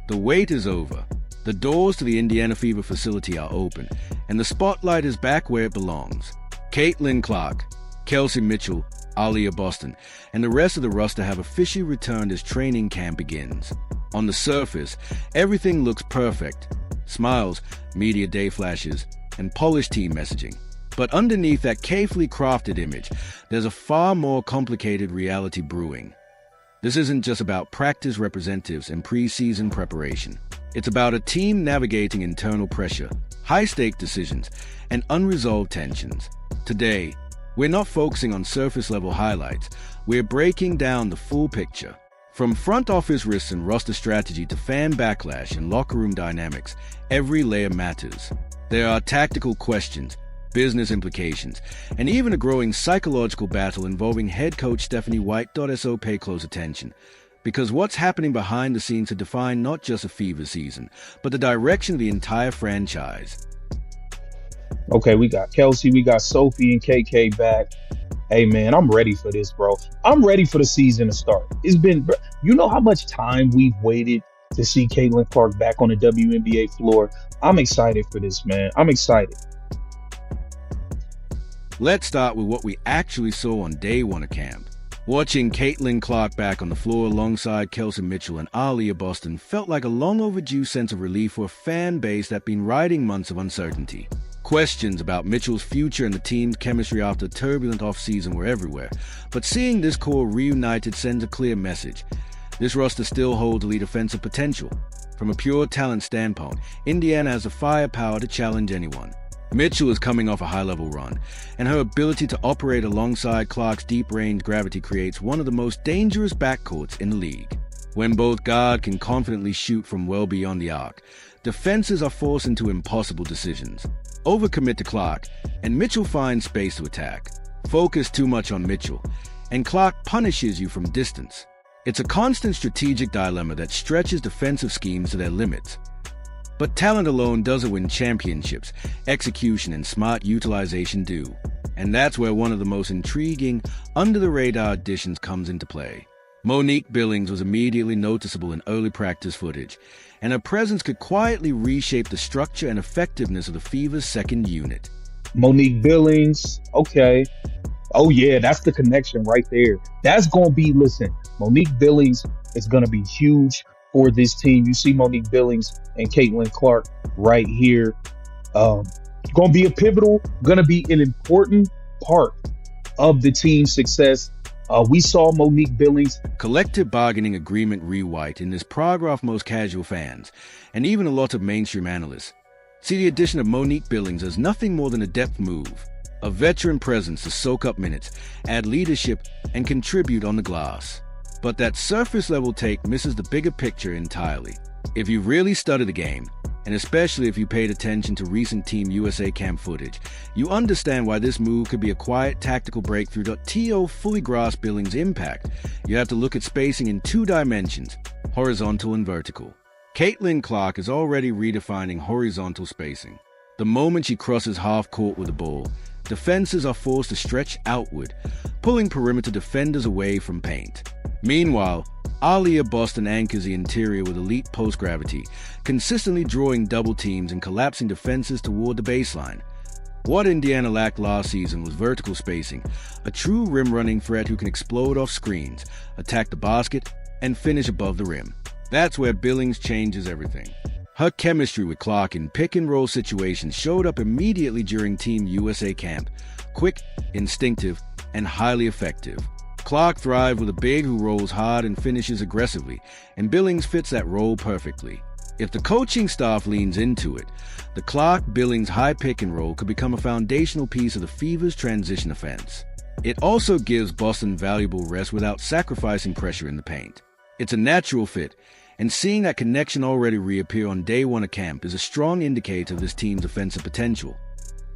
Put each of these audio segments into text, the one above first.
The wait is over. The doors to the Indiana Fever facility are open, and the spotlight is back where it belongs. Caitlin Clark, Kelsey Mitchell, Aaliyah Boston, and the rest of the roster have officially returned as training camp begins. On the surface, everything looks perfect. Smiles, media day flashes, and polished team messaging. But underneath that carefully crafted image, there's a far more complicated reality brewing. This isn't just about practice representatives and preseason preparation. It's about a team navigating internal pressure, high-stake decisions, and unresolved tensions. Today, we're not focusing on surface-level highlights. We're breaking down the full picture. From front office risks and roster strategy to fan backlash and locker room dynamics, every layer matters. There are tactical questions, business implications, and even a growing psychological battle involving head coach Stephanie White. So pay close attention, because what's happening behind the scenes to define not just a Fever season, but the direction of the entire franchise. Okay, we got Kelsey, we got Sophie and KK back. Hey man, I'm ready for this, bro. I'm ready for the season to start. It's been, you know how much time we've waited to see Caitlin Clark back on the WNBA floor. I'm excited for this, man. I'm excited. Let's start with what we actually saw on day one of camp. Watching Caitlin Clark back on the floor alongside Kelsey Mitchell and Aaliyah Boston felt like a long overdue sense of relief for a fan base that had been riding months of uncertainty. Questions about Mitchell's future and the team's chemistry after a turbulent offseason were everywhere, but seeing this core reunited sends a clear message. This roster still holds elite offensive potential. From a pure talent standpoint, Indiana has the firepower to challenge anyone. Mitchell is coming off a high-level run, and her ability to operate alongside Clark's deep-range gravity creates one of the most dangerous backcourts in the league. When both guards can confidently shoot from well beyond the arc, defenses are forced into impossible decisions. Overcommit to Clark, and Mitchell finds space to attack. Focus too much on Mitchell, and Clark punishes you from distance. It's a constant strategic dilemma that stretches defensive schemes to their limits. But talent alone doesn't win championships. Execution and smart utilization do. And that's where one of the most intriguing, under-the-radar additions comes into play. Monique Billings was immediately noticeable in early practice footage, and her presence could quietly reshape the structure and effectiveness of the Fever's second unit. Monique Billings, okay. Oh yeah, that's the connection right there. That's going to be, listen, Monique Billings is going to be huge for this team. You see Monique Billings and Caitlin Clark right here. Going to be a pivotal, going to be an important part of the team's success. We saw Monique Billings. Collective bargaining agreement rewrite in this paragraph most casual fans, and even a lot of mainstream analysts, see the addition of Monique Billings as nothing more than a depth move, a veteran presence to soak up minutes, add leadership, and contribute on the glass. But that surface-level take misses the bigger picture entirely. If you really studied the game, and especially if you paid attention to recent Team USA camp footage, you understand why this move could be a quiet tactical breakthrough. To fully grasp Billings' impact, you have to look at spacing in two dimensions, horizontal and vertical. Caitlin Clark is already redefining horizontal spacing. The moment she crosses half court with the ball, defenses are forced to stretch outward, pulling perimeter defenders away from paint. Meanwhile, Aaliyah Boston anchors the interior with elite post-gravity, consistently drawing double teams and collapsing defenses toward the baseline. What Indiana lacked last season was vertical spacing, a true rim-running threat who can explode off screens, attack the basket, and finish above the rim. That's where Billings changes everything. Her chemistry with Clark in pick-and-roll situations showed up immediately during Team USA camp, quick, instinctive, and highly effective. Clark thrived with a big who rolls hard and finishes aggressively, and Billings fits that role perfectly. If the coaching staff leans into it, the Clark-Billings high pick and roll could become a foundational piece of the Fever's transition offense. It also gives Boston valuable rest without sacrificing pressure in the paint. It's a natural fit, and seeing that connection already reappear on day one of camp is a strong indicator of this team's offensive potential.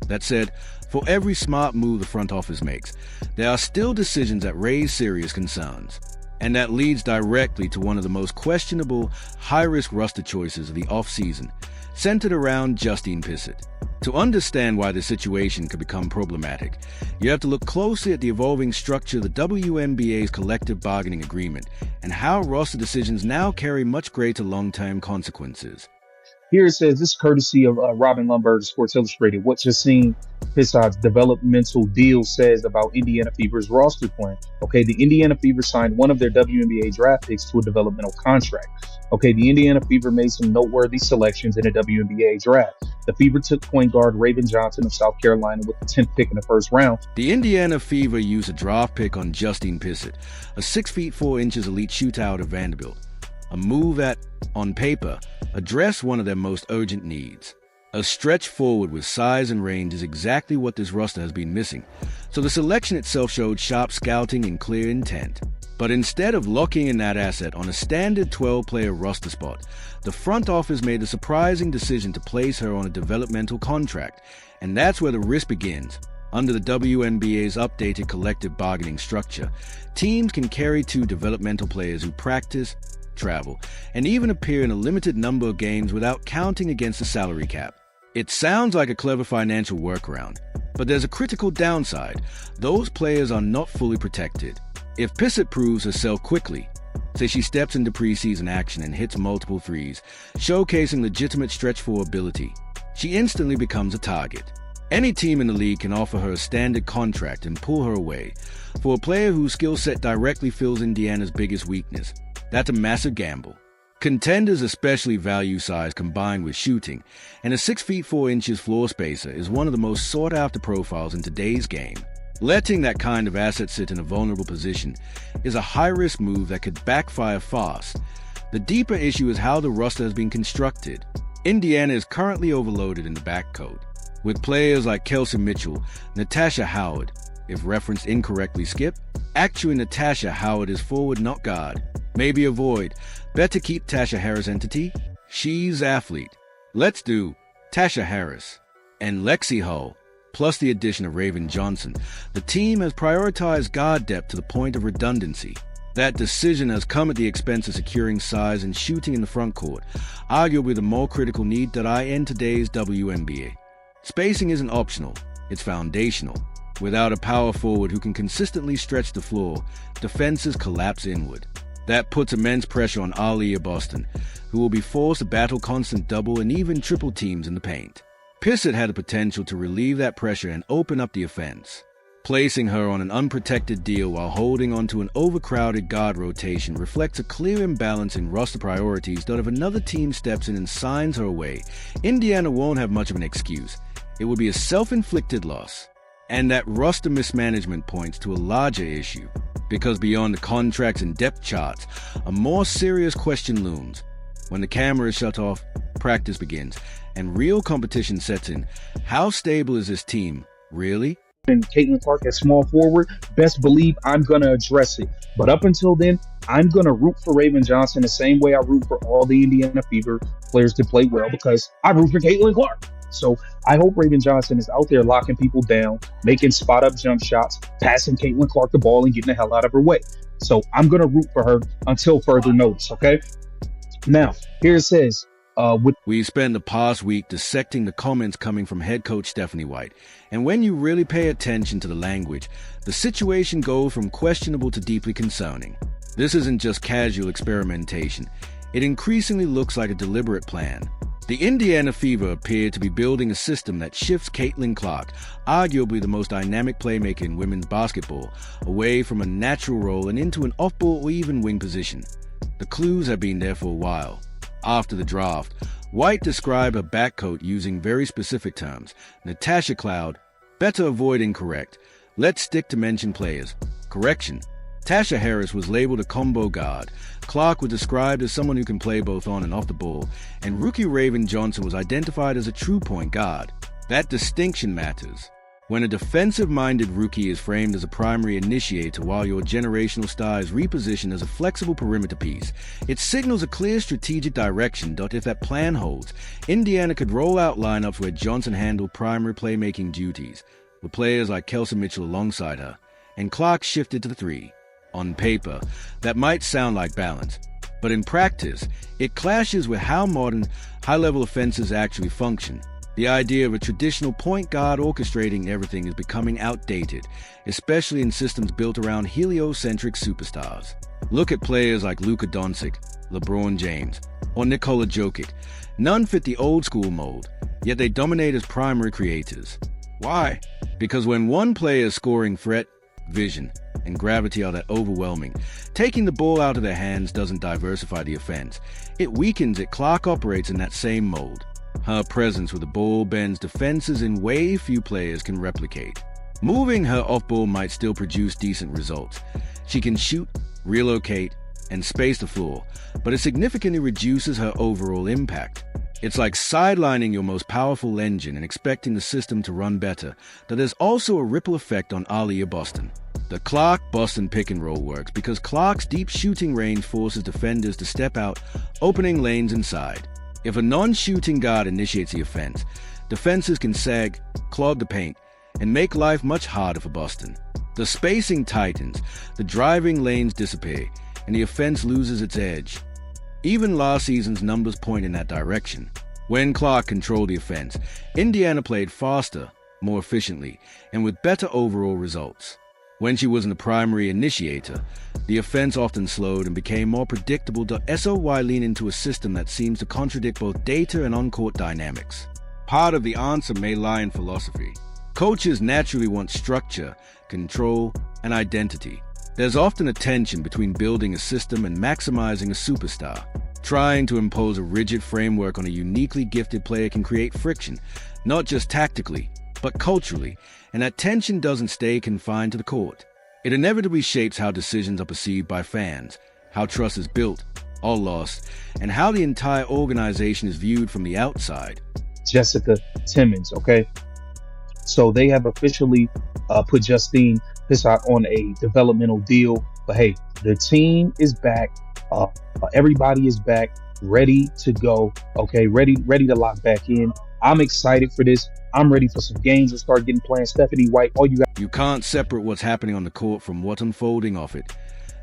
That said, for every smart move the front office makes, there are still decisions that raise serious concerns. And that leads directly to one of the most questionable, high-risk roster choices of the offseason, centered around Justine Pao. To understand why the situation could become problematic, you have to look closely at the evolving structure of the WNBA's collective bargaining agreement and how roster decisions now carry much greater long-term consequences. Here it says, this is courtesy of Robin Lundberg, Sports Illustrated. What Justine Pao's developmental deal says about Indiana Fever's roster plan. Okay, the Indiana Fever signed one of their WNBA draft picks to a developmental contract. Okay, the Indiana Fever made some noteworthy selections in the WNBA draft. The Fever took point guard Raven Johnson of South Carolina with the 10th pick in the first round. The Indiana Fever used a draft pick on Justine Pao, a 6 feet 4 inches elite shooter out of Vanderbilt. A move that, on paper, addressed one of their most urgent needs. A stretch forward with size and range is exactly what this roster has been missing, so the selection itself showed sharp scouting and clear intent. But instead of locking in that asset on a standard 12-player roster spot, the front office made the surprising decision to place her on a developmental contract, and that's where the risk begins. Under the WNBA's updated collective bargaining structure, teams can carry 2 developmental players who practice, travel, and even appear in a limited number of games without counting against the salary cap. It sounds like a clever financial workaround, but there's a critical downside. Those players are not fully protected. If Pao proves herself quickly, say she steps into preseason action and hits multiple threes, showcasing legitimate stretch-four ability, she instantly becomes a target. Any team in the league can offer her a standard contract and pull her away. For a player whose skill set directly fills Indiana's biggest weakness, that's a massive gamble. Contenders especially value size combined with shooting, and a 6 feet 4 inches floor spacer is one of the most sought-after profiles in today's game. Letting that kind of asset sit in a vulnerable position is a high-risk move that could backfire fast. The deeper issue is how the roster has been constructed. Indiana is currently overloaded in the backcourt, with players like Kelsey Mitchell, Natasha Howard, if referenced incorrectly skip. Actually, Natasha Howard is forward, not guard. Maybe avoid. Better keep Tasha Harris entity. She's athlete. Let's do Tasha Harris and Lexi Hull, plus the addition of Raven Johnson. The team has prioritized guard depth to the point of redundancy. That decision has come at the expense of securing size and shooting in the front court, arguably the more critical need that I in today's WNBA. Spacing isn't optional, it's foundational. Without a power forward who can consistently stretch the floor, defenses collapse inward. That puts immense pressure on Aaliyah Boston, who will be forced to battle constant double and even triple teams in the paint. Pao had the potential to relieve that pressure and open up the offense. Placing her on an unprotected deal while holding onto an overcrowded guard rotation reflects a clear imbalance in roster priorities that if another team steps in and signs her away, Indiana won't have much of an excuse. It would be a self-inflicted loss. And that roster mismanagement points to a larger issue, because beyond the contracts and depth charts, a more serious question looms. When the camera is shut off, practice begins, and real competition sets in. How stable is this team, really? And Caitlin Clark at small forward, best believe I'm going to address it. But up until then, I'm going to root for Raven Johnson the same way I root for all the Indiana Fever players to play well, because I root for Caitlin Clark. So I hope Raven Johnson is out there locking people down, making spot-up jump shots, passing Caitlin Clark the ball and getting the hell out of her way. So I'm going to root for her until further notice, okay? Now, here it says, We spent the past week dissecting the comments coming from head coach Stephanie White, and when you really pay attention to the language, the situation goes from questionable to deeply concerning. This isn't just casual experimentation. It increasingly looks like a deliberate plan. The Indiana Fever appear to be building a system that shifts Caitlin Clark, arguably the most dynamic playmaker in women's basketball, away from a natural role and into an off-ball or even wing position. The clues have been there for a while. After the draft, White described her backcourt using very specific terms. Natasha Cloud, better avoid incorrect. Let's stick to mentioned players. Correction. Tasha Harris was labeled a combo guard. Clark was described as someone who can play both on and off the ball, and rookie Raven Johnson was identified as a true point guard. That distinction matters. When a defensive-minded rookie is framed as a primary initiator while your generational star is repositioned as a flexible perimeter piece, it signals a clear strategic direction that if that plan holds, Indiana could roll out lineups where Johnson handled primary playmaking duties, with players like Kelsey Mitchell alongside her, and Clark shifted to the three. On paper, that might sound like balance, But in practice, it clashes with how modern, high-level offenses actually function. The idea of a traditional point guard orchestrating everything is becoming outdated, especially in systems built around heliocentric superstars. Look at players like Luka Doncic, LeBron James, or Nikola Jokic. None fit the old-school mold, yet they dominate as primary creators. Why? Because when one player's scoring threat, vision, and gravity are that overwhelming, taking the ball out of their hands doesn't diversify the offense. It weakens it. Clark operates in that same mold. Her presence with the ball bends defenses in ways few players can replicate. Moving her off-ball might still produce decent results. She can shoot, relocate, and space the floor, but it significantly reduces her overall impact. It's like sidelining your most powerful engine and expecting the system to run better. But there's also a ripple effect on Aaliyah Boston. The Clark-Boston pick-and-roll works because Clark's deep shooting range forces defenders to step out, opening lanes inside. If a non-shooting guard initiates the offense, defenses can sag, clog the paint, and make life much harder for Boston. The spacing tightens, the driving lanes disappear, and the offense loses its edge. Even last season's numbers point in that direction. When Clark controlled the offense, Indiana played faster, more efficiently, and with better overall results. When she wasn't the primary initiator, the offense often slowed and became more predictable. SOY lean into a system that seems to contradict both data and on-court dynamics. Part of the answer may lie in philosophy. Coaches naturally want structure, control, and identity. There's often a tension between building a system and maximizing a superstar. Trying to impose a rigid framework on a uniquely gifted player can create friction, not just tactically, but culturally, and that tension doesn't stay confined to the court. It inevitably shapes how decisions are perceived by fans, how trust is built or lost, and how the entire organization is viewed from the outside. Jessica Timmons, okay? So they have officially put Justine Pao on a developmental deal. But hey, the team is back. Everybody is back, ready to go. Okay, ready to lock back in. I'm excited for this. I'm ready for some games and start getting playing Stephanie White. You can't separate what's happening on the court from what's unfolding off it.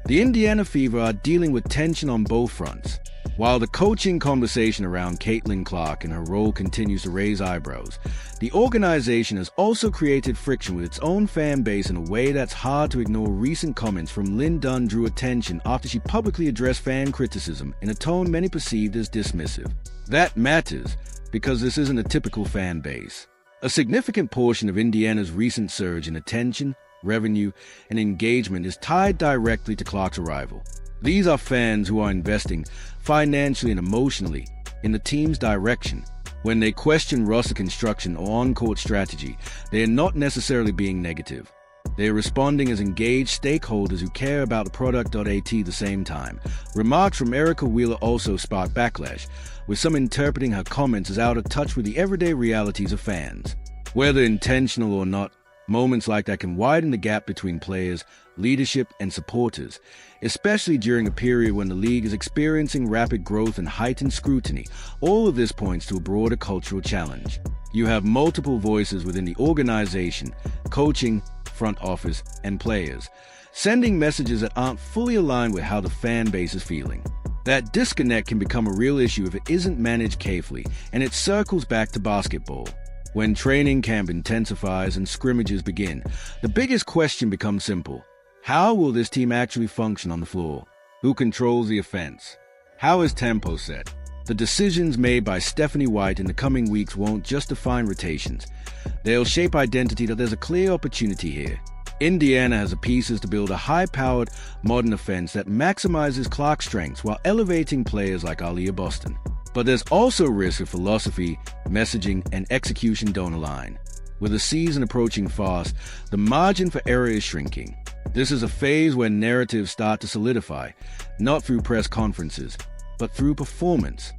The Indiana Fever are dealing with tension on both fronts. While the coaching conversation around Caitlin Clark and her role continues to raise eyebrows, the organization has also created friction with its own fan base in a way that's hard to ignore. Recent comments from Lynn Dunn drew attention after she publicly addressed fan criticism in a tone many perceived as dismissive. That matters because this isn't a typical fan base. A significant portion of Indiana's recent surge in attention, revenue, and engagement is tied directly to Clark's arrival. These are fans who are investing financially and emotionally in the team's direction. When they question roster construction or on-court strategy, they are not necessarily being negative. They are responding as engaged stakeholders who care about the product. At the same time, remarks from Erica Wheeler also sparked backlash, with some interpreting her comments as out of touch with the everyday realities of fans. Whether intentional or not, moments like that can widen the gap between players, leadership, and supporters, especially during a period when the league is experiencing rapid growth and heightened scrutiny. All of this points to a broader cultural challenge. You have multiple voices within the organization, coaching, front office, and players, sending messages that aren't fully aligned with how the fan base is feeling. That disconnect can become a real issue if it isn't managed carefully, and it circles back to basketball. When training camp intensifies and scrimmages begin, the biggest question becomes simple. How will this team actually function on the floor? Who controls the offense? How is tempo set? The decisions made by Stephanie White in the coming weeks won't just define rotations. They'll shape identity. That there's a clear opportunity here. Indiana has the pieces to build a high-powered, modern offense that maximizes Clark's strengths while elevating players like Aaliyah Boston. But there's also risk if philosophy, messaging, and execution don't align. With the season approaching fast, the margin for error is shrinking. This is a phase where narratives start to solidify, not through press conferences, but through performance.